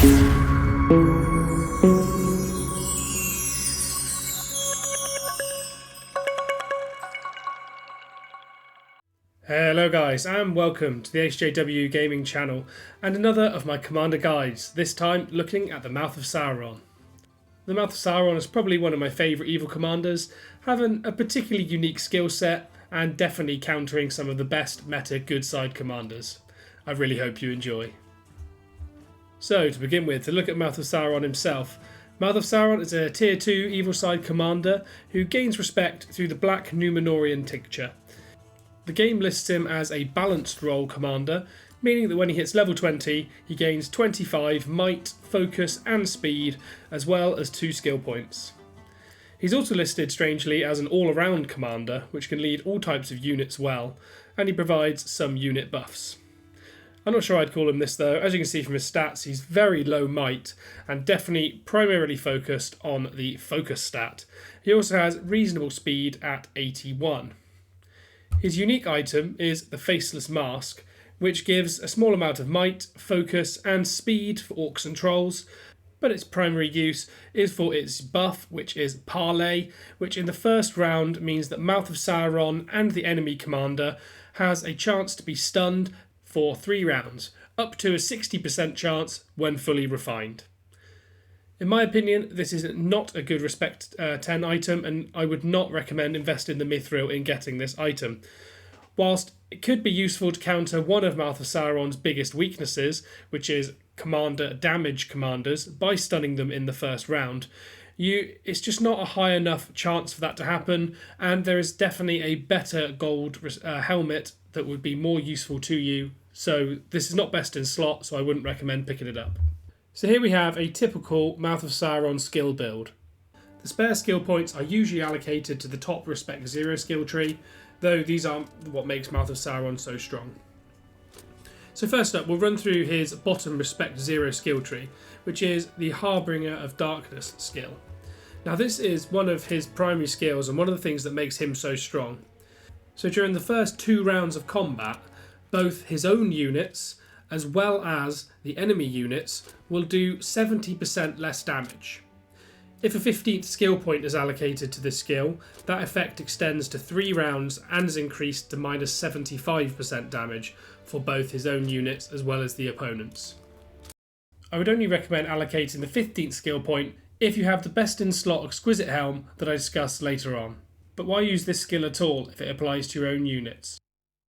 Hello guys and welcome to the HJW Gaming channel and another of my commander guides, this time looking at the Mouth of Sauron. The Mouth of Sauron is probably one of my favourite evil commanders, having a particularly unique skill set and definitely countering some of the best meta good side commanders. I really hope you enjoy. So to begin with, to look at Mouth of Sauron himself. Mouth of Sauron is a tier 2 evil side commander who gains respect through the Black Númenórean tincture. The game lists him as a balanced role commander, meaning that when he hits level 20, he gains 25 might, focus and speed, as well as 2 skill points. He's also listed strangely as an all-around commander, which can lead all types of units well, and he provides some unit buffs. I'm not sure I'd call him this though. As you can see from his stats, he's very low might and definitely primarily focused on the focus stat. He also has reasonable speed at 81. His unique item is the Faceless Mask, which gives a small amount of might, focus and speed for orcs and trolls, but its primary use is for its buff, which is Parley, which in the first round means that Mouth of Sauron and the enemy commander has a chance to be stunned for 3 rounds, up to a 60% chance when fully refined. In my opinion, this is not a good respect 10 item, and I would not recommend investing the mithril in getting this item. Whilst it could be useful to counter one of Mouth of Sauron's biggest weaknesses, which is commander damage commanders, by stunning them in the first round, it's just not a high enough chance for that to happen, and there is definitely a better gold helmet that would be more useful to you, so this is not best in slot, so I wouldn't recommend picking it up. So here we have a typical Mouth of Sauron skill build. The spare skill points are usually allocated to the top Respect 0 skill tree, though these aren't what makes Mouth of Sauron so strong. So first up, we'll run through his bottom Respect 0 skill tree, which is the Harbinger of Darkness skill. Now this is one of his primary skills and one of the things that makes him so strong. So during the first 2 rounds of combat, both his own units as well as the enemy units will do 70% less damage. If a 15th skill point is allocated to this skill, that effect extends to 3 rounds and is increased to minus 75% damage for both his own units as well as the opponent's. I would only recommend allocating the 15th skill point if you have the best in slot Exquisite helm that I discuss later on. But why use this skill at all if it applies to your own units?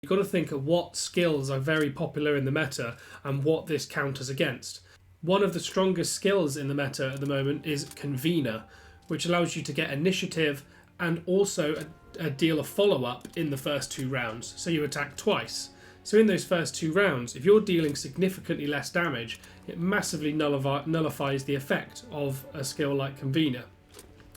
You've got to think of what skills are very popular in the meta and what this counters against. One of the strongest skills in the meta at the moment is Convener, which allows you to get initiative and also a deal of follow-up in the first 2 rounds, so you attack twice. So in those first 2 rounds, if you're dealing significantly less damage, it massively nullifies the effect of a skill like Convener.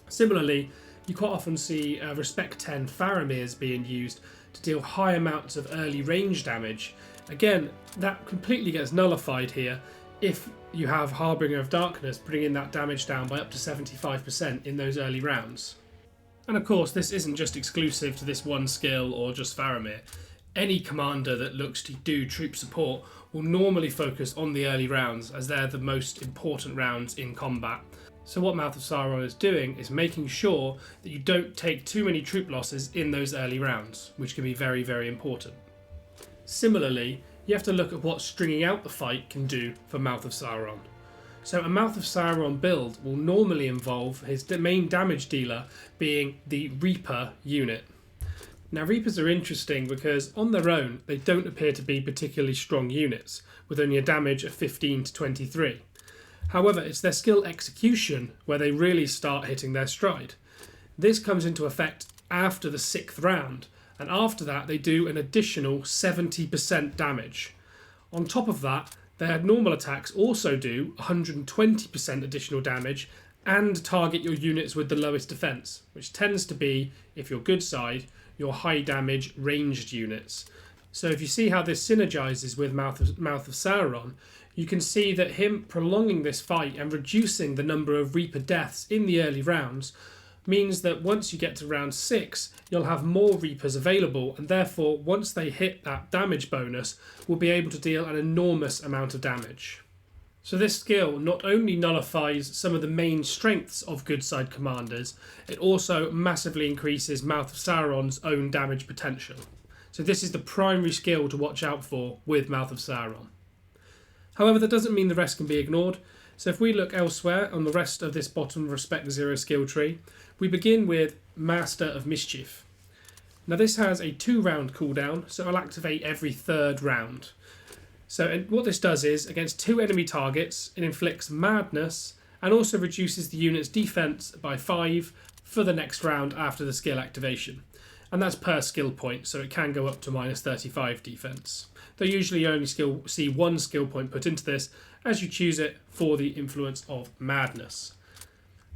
Similarly, you quite often see Respect 10 Faramir's being used to deal high amounts of early range damage. Again, that completely gets nullified here if you have Harbinger of Darkness bringing that damage down by up to 75% in those early rounds. And of course, this isn't just exclusive to this one skill or just Faramir. Any commander that looks to do troop support will normally focus on the early rounds, as they're the most important rounds in combat. So what Mouth of Sauron is doing is making sure that you don't take too many troop losses in those early rounds, which can be very, very important. Similarly, you have to look at what stringing out the fight can do for Mouth of Sauron. So a Mouth of Sauron build will normally involve his main damage dealer being the Reaper unit. Now Reapers are interesting because on their own they don't appear to be particularly strong units, with only a damage of 15 to 23. However, it's their skill execution where they really start hitting their stride. This comes into effect after the 6th round, and after that they do an additional 70% damage. On top of that, their normal attacks also do 120% additional damage and target your units with the lowest defense, which tends to be, if you're good side, your high damage ranged units. So if you see how this synergizes with Mouth of Sauron, you can see that him prolonging this fight and reducing the number of Reaper deaths in the early rounds means that once you get to round 6, you'll have more Reapers available, and therefore once they hit that damage bonus, will be able to deal an enormous amount of damage. So this skill not only nullifies some of the main strengths of good side commanders, it also massively increases Mouth of Sauron's own damage potential. So this is the primary skill to watch out for with Mouth of Sauron. However, that doesn't mean the rest can be ignored. So if we look elsewhere on the rest of this bottom Respect 0 skill tree, we begin with Master of Mischief. Now this has a 2-round cooldown, so it'll activate every 3rd round. So what this does is, against 2 enemy targets, it inflicts Madness and also reduces the unit's defense by 5 for the next round after the skill activation. And that's per skill point, so it can go up to minus 35 defense. Though usually you only see 1 skill point put into this as you choose it for the influence of Madness.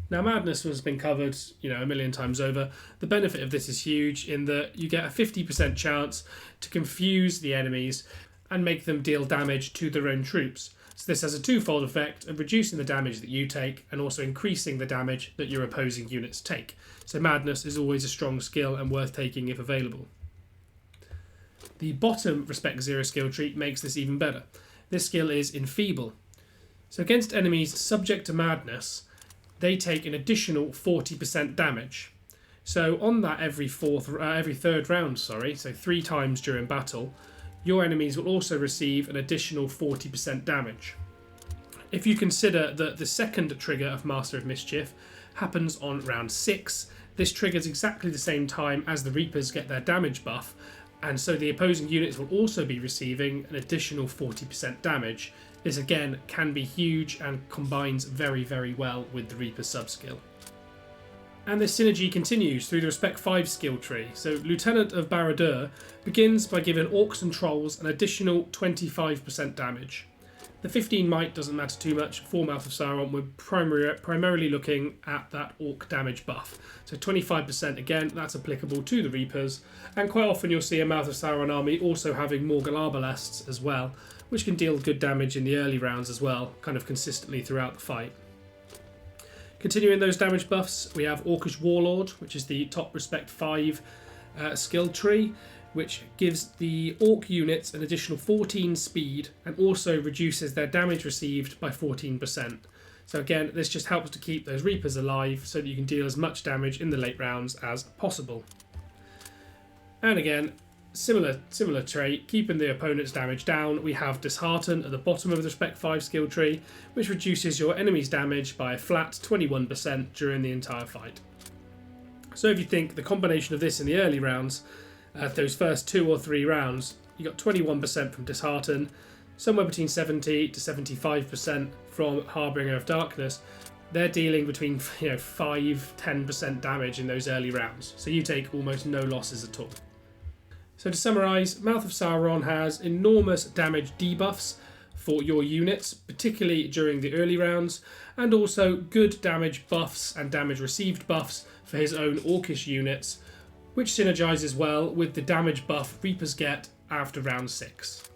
Now Madness has been covered, a million times over. The benefit of this is huge in that you get a 50% chance to confuse the enemies and make them deal damage to their own troops. So this has a twofold effect of reducing the damage that you take and also increasing the damage that your opposing units take. So Madness is always a strong skill and worth taking if available. The bottom Respect 0 skill tree makes this even better. This skill is Enfeeble. So against enemies subject to Madness, they take an additional 40% damage. So on that every 3rd round, so 3 times during battle, your enemies will also receive an additional 40% damage. If you consider that the second trigger of Master of Mischief happens on round 6, this triggers exactly the same time as the Reapers get their damage buff, and so the opposing units will also be receiving an additional 40% damage. This again can be huge and combines very, very well with the Reaper sub-skill. And this synergy continues through the Respect 5 skill tree. So Lieutenant of Barad-dûr begins by giving Orcs and Trolls an additional 25% damage. The 15 might doesn't matter too much for Mouth of Sauron. We're primarily looking at that Orc damage buff. So 25% again, that's applicable to the Reapers. And quite often you'll see a Mouth of Sauron army also having Morgul Arbalests as well, which can deal good damage in the early rounds as well, kind of consistently throughout the fight. Continuing those damage buffs, we have Orcish Warlord, which is the top Respect 5 skill tree, which gives the Orc units an additional 14 speed and also reduces their damage received by 14%. So again, this just helps to keep those Reapers alive so that you can deal as much damage in the late rounds as possible. And again, similar trait, keeping the opponent's damage down, we have Dishearten at the bottom of the Respect 5 skill tree, which reduces your enemy's damage by a flat 21% during the entire fight. So if you think the combination of this in the early rounds, those first 2 or 3 rounds, you got 21% from Dishearten, somewhere between 70 to 75% from Harbinger of Darkness. They're dealing between 5-10% damage in those early rounds, so you take almost no losses at all. So to summarise, Mouth of Sauron has enormous damage debuffs for your units, particularly during the early rounds, and also good damage buffs and damage received buffs for his own Orcish units, which synergises well with the damage buff Reapers get after round 6.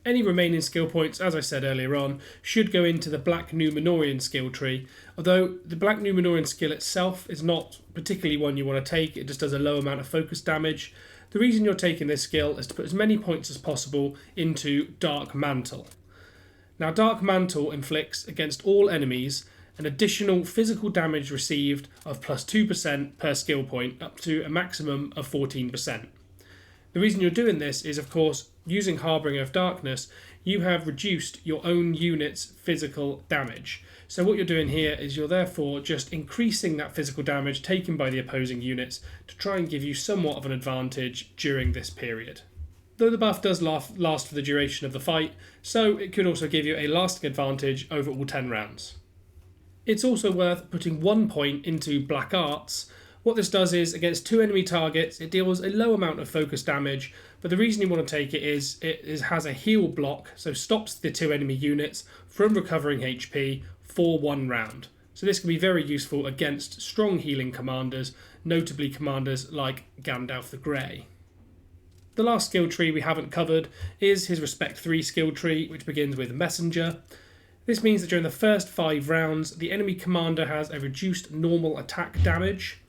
Any remaining skill points, as I said earlier on, should go into the Black Númenórean skill tree, although the Black Númenórean skill itself is not particularly one you want to take, it just does a low amount of focus damage. The reason you're taking this skill is to put as many points as possible into Dark Mantle. Now Dark Mantle inflicts against all enemies an additional physical damage received of plus 2% per skill point, up to a maximum of 14%. The reason you're doing this is, of course, using Harbinger of Darkness, you have reduced your own unit's physical damage. So what you're doing here is you're therefore just increasing that physical damage taken by the opposing units to try and give you somewhat of an advantage during this period. Though the buff does last for the duration of the fight, so it could also give you a lasting advantage over all 10 rounds. It's also worth putting 1 point into Black Arts. What this does is, against 2 enemy targets, it deals a low amount of focus damage, but the reason you want to take it is has a heal block, so stops the 2 enemy units from recovering HP for 1 round. So this can be very useful against strong healing commanders, notably commanders like Gandalf the Grey. The last skill tree we haven't covered is his Respect 3 skill tree, which begins with Messenger. This means that during the first 5 rounds, the enemy commander has a reduced normal attack damage.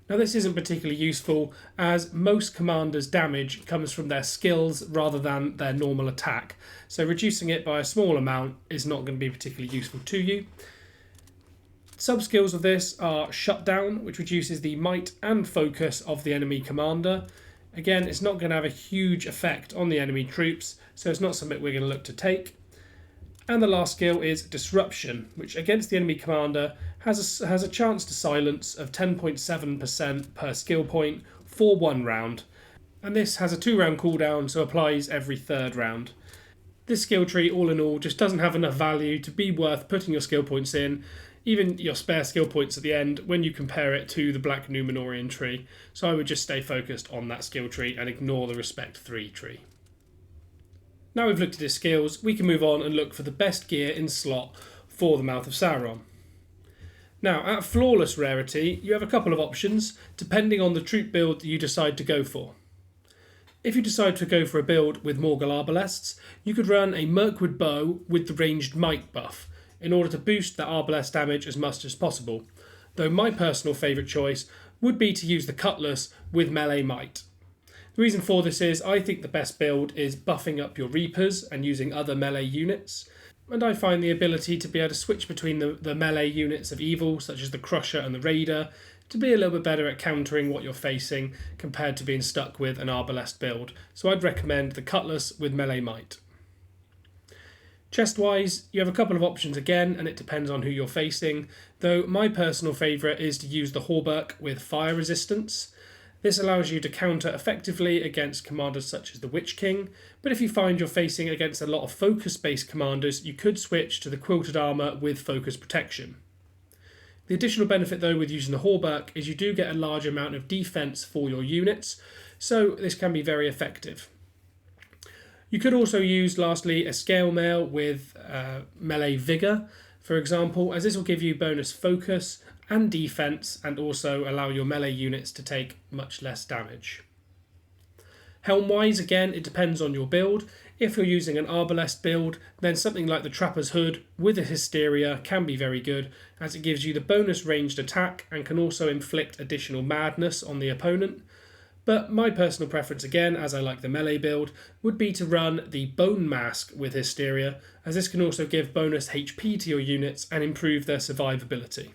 Now this isn't particularly useful as most commanders' damage comes from their skills rather than their normal attack, so reducing it by a small amount is not going to be particularly useful to you. Sub-skills of this are Shutdown, which reduces the might and focus of the enemy commander. Again, it's not going to have a huge effect on the enemy troops, so it's not something we're going to look to take. And the last skill is Disruption, which against the enemy commander has a chance to silence of 10.7% per skill point for 1 round. And this has a 2-round cooldown, so applies every 3rd round. This skill tree, all in all, just doesn't have enough value to be worth putting your skill points in, even your spare skill points at the end, when you compare it to the Black Númenórean tree. So I would just stay focused on that skill tree and ignore the Respect 3 tree. Now we've looked at his skills, we can move on and look for the best gear in slot for the Mouth of Sauron. Now, at Flawless rarity, you have a couple of options, depending on the troop build that you decide to go for. If you decide to go for a build with Morgul Arbalests, you could run a Mirkwood Bow with the ranged might buff, in order to boost the Arbalest damage as much as possible, though my personal favourite choice would be to use the Cutlass with melee might. The reason for this is I think the best build is buffing up your Reapers and using other melee units, and I find the ability to be able to switch between the melee units of evil, such as the Crusher and the Raider, to be a little bit better at countering what you're facing compared to being stuck with an Arbalest build, so I'd recommend the Cutlass with melee might. Chest-wise, you have a couple of options again, and it depends on who you're facing, though my personal favourite is to use the Hauberk with fire resistance. This allows you to counter effectively against commanders such as the Witch King, but if you find you're facing against a lot of focus-based commanders, you could switch to the Quilted Armour with focus protection. The additional benefit though with using the Hauberk is you do get a large amount of defence for your units, so this can be very effective. You could also use, lastly, a Scale Mail with melee Vigour, for example, as this will give you bonus focus and defense and also allow your melee units to take much less damage. Helm-wise, again, it depends on your build. If you're using an Arbalest build, then something like the Trapper's Hood with a Hysteria can be very good, as it gives you the bonus ranged attack and can also inflict additional madness on the opponent. But my personal preference, again, as I like the melee build, would be to run the Bone Mask with Hysteria, as this can also give bonus HP to your units and improve their survivability.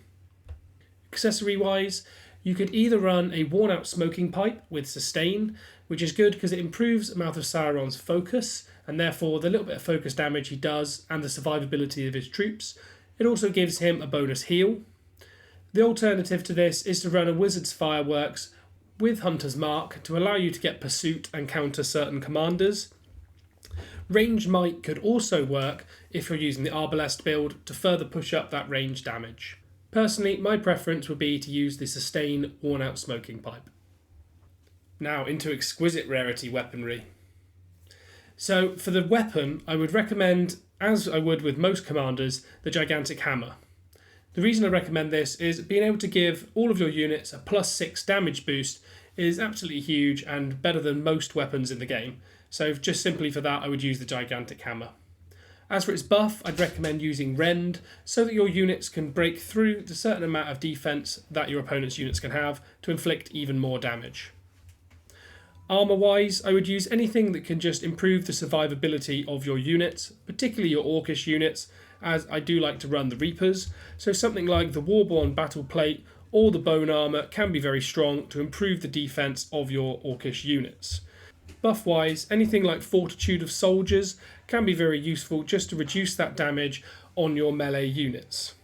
Accessory-wise, you could either run a worn-out smoking pipe with Sustain, which is good because it improves Mouth of Sauron's focus, and therefore the little bit of focus damage he does and the survivability of his troops. It also gives him a bonus heal. The alternative to this is to run a Wizard's Fireworks with Hunter's Mark to allow you to get pursuit and counter certain commanders. Ranged Might could also work if you're using the Arbalest build to further push up that range damage. Personally, my preference would be to use the Sustain Worn Out Smoking Pipe. Now into Exquisite rarity weaponry. So for the weapon, I would recommend, as I would with most commanders, the Gigantic Hammer. The reason I recommend this is being able to give all of your units a +6 damage boost is absolutely huge and better than most weapons in the game. So just simply for that, I would use the Gigantic Hammer. As for its buff, I'd recommend using Rend so that your units can break through the certain amount of defense that your opponent's units can have to inflict even more damage. Armour-wise, I would use anything that can just improve the survivability of your units, particularly your Orcish units, as I do like to run the Reapers, so something like the Warborn Battle Plate or the Bone Armour can be very strong to improve the defense of your Orcish units. Buff-wise, anything like Fortitude of Soldiers can be very useful just to reduce that damage on your melee units.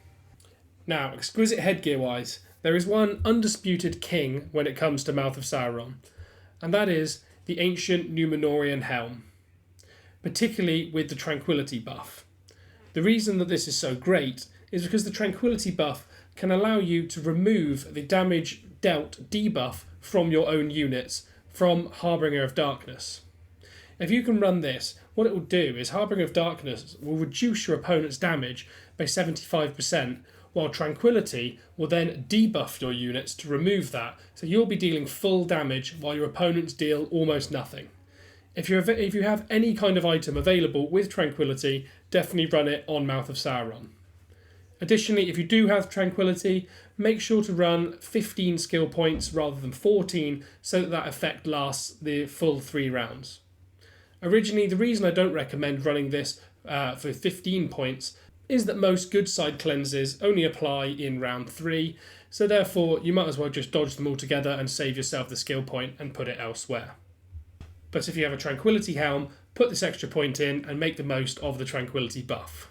Now, Exquisite headgear-wise, there is one undisputed king when it comes to Mouth of Sauron, and that is the ancient Númenórean helm, particularly with the Tranquility buff. The reason that this is so great is because the Tranquility buff can allow you to remove the damage dealt debuff from your own units from Harbinger of Darkness. If you can run this, what it will do is Harbinger of Darkness will reduce your opponent's damage by 75%, while Tranquility will then debuff your units to remove that, so you'll be dealing full damage while your opponents deal almost nothing. If you have any kind of item available with Tranquility, definitely run it on Mouth of Sauron. Additionally, if you do have Tranquility, make sure to run 15 skill points rather than 14 so that that effect lasts the full 3 rounds. Originally, the reason I don't recommend running this for 15 points is that most good side cleanses only apply in round 3, so therefore you might as well just dodge them all together and save yourself the skill point and put it elsewhere. But if you have a Tranquility Helm, put this extra point in and make the most of the Tranquility buff.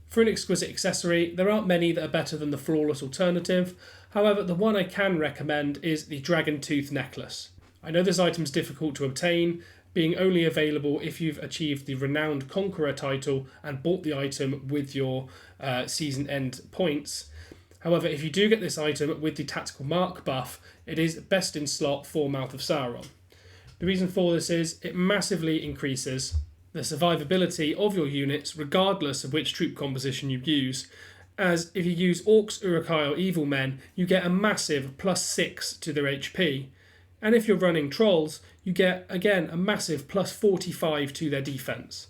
For an Exquisite accessory, there aren't many that are better than the Flawless alternative. However, the one I can recommend is the Dragon Tooth Necklace. I know this item is difficult to obtain, being only available if you've achieved the Renowned Conqueror title and bought the item with your season end points. However, if you do get this item with the Tactical Mark buff, it is best in slot for Mouth of Sauron. The reason for this is it massively increases the survivability of your units regardless of which troop composition you use, as if you use Orcs, Uruk-hai or Evil Men, you get a massive +6 to their HP, and if you're running Trolls, you get again a massive +45 to their defense.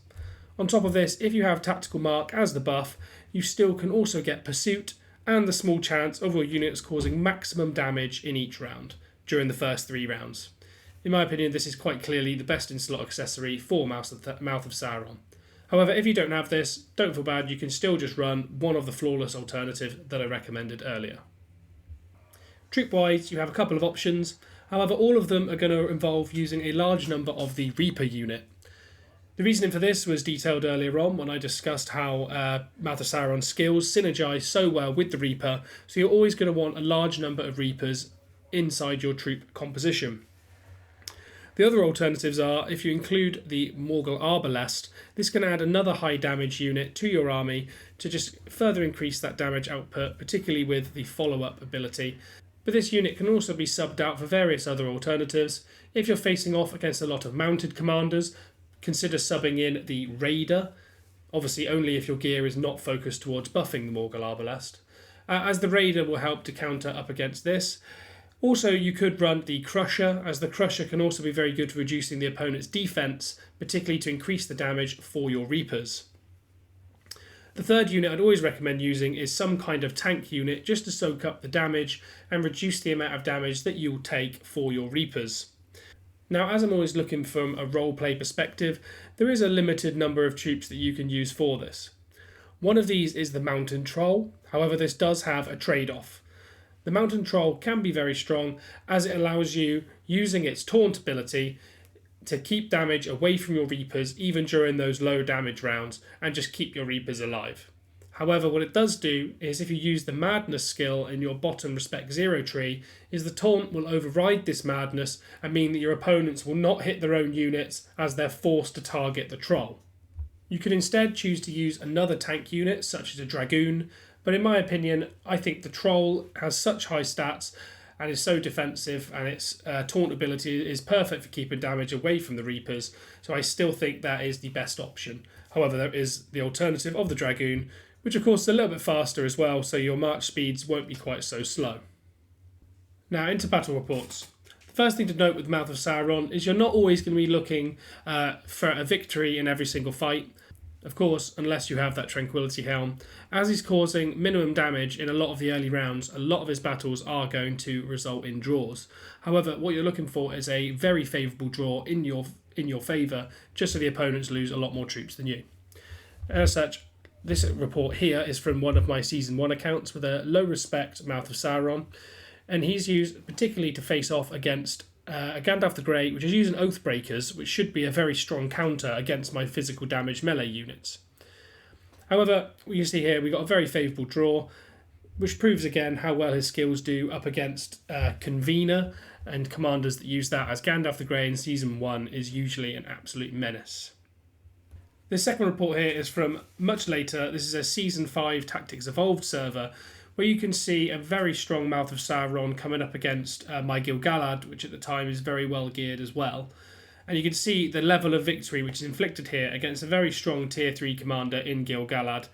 On top of this, if you have Tactical Mark as the buff, you still can also get Pursuit and the small chance of your units causing maximum damage in each round during the first 3 rounds. In my opinion, this is quite clearly the best in slot accessory for Mouth of Sauron. However, if you don't have this, don't feel bad, you can still just run one of the Flawless alternative that I recommended earlier. Troop-wise, you have a couple of options. However, all of them are going to involve using a large number of the Reaper unit. The reasoning for this was detailed earlier on when I discussed how Mouth of Sauron's skills synergise so well with the Reaper, so you're always going to want a large number of Reapers inside your troop composition. The other alternatives are, if you include the Morgul Arbalest, this can add another high damage unit to your army to just further increase that damage output, particularly with the follow-up ability. But this unit can also be subbed out for various other alternatives. If you're facing off against a lot of mounted commanders, consider subbing in the Raider, obviously only if your gear is not focused towards buffing the Morgul Arbalest, as the Raider will help to counter up against this. Also, you could run the Crusher, as the Crusher can also be very good for reducing the opponent's defense, particularly to increase the damage for your Reapers. The third unit I'd always recommend using is some kind of tank unit just to soak up the damage and reduce the amount of damage that you'll take for your Reapers. Now, as I'm always looking from a roleplay perspective, there is a limited number of troops that you can use for this. One of these is the Mountain Troll, however this does have a trade-off. The Mountain Troll can be very strong as it allows you, using its taunt ability, to keep damage away from your Reapers even during those low damage rounds and just keep your Reapers alive. However, what it does do is if you use the Madness skill in your bottom Respect 0 tree, is the taunt will override this madness and mean that your opponents will not hit their own units as they're forced to target the Troll. You could instead choose to use another tank unit such as a Dragoon, but in my opinion, I think the Troll has such high stats and is so defensive, and its taunt ability is perfect for keeping damage away from the Reapers, so I still think that is the best option. However, there is the alternative of the Dragoon, which of course is a little bit faster as well, so your march speeds won't be quite so slow. Now into battle reports. The first thing to note with Mouth of Sauron is you're not always going to be looking for a victory in every single fight. Of course, unless you have that Tranquility Helm. As he's causing minimum damage in a lot of the early rounds, a lot of his battles are going to result in draws. However, what you're looking for is a very favourable draw in your favour, just so the opponents lose a lot more troops than you. As such, this report here is from one of my Season 1 accounts with a low respect Mouth of Sauron, and he's used particularly to face off against a Gandalf the Grey, which is using Oathbreakers, which should be a very strong counter against my physical damage melee units. However, we can see here we got a very favourable draw, which proves again how well his skills do up against Convener and commanders that use that, as Gandalf the Grey in Season 1 is usually an absolute menace. This second report here is from much later. This is a Season 5 Tactics Evolved server, where you can see a very strong Mouth of Sauron coming up against my Gil-galad, which at the time is very well geared as well. And you can see the level of victory which is inflicted here against a very strong Tier 3 commander in Gil-galad.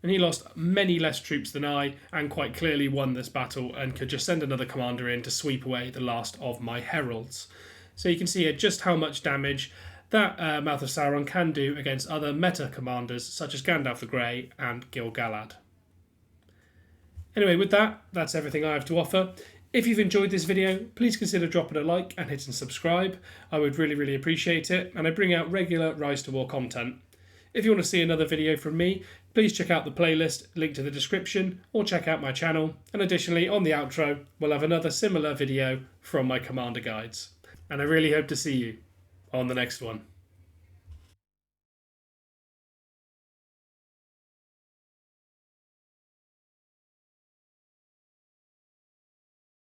And he lost many less troops than I, and quite clearly won this battle, and could just send another commander in to sweep away the last of my heralds. So you can see here just how much damage that Mouth of Sauron can do against other meta commanders such as Gandalf the Grey and Gil-galad. Anyway, with that, that's everything I have to offer. If you've enjoyed this video, please consider dropping a like and hitting subscribe. I would really appreciate it, and I bring out regular Rise to War content. If you want to see another video from me, please check out the playlist, linked to the description, or check out my channel. And additionally, on the outro, we'll have another similar video from my Commander guides. And I really hope to see you on the next one.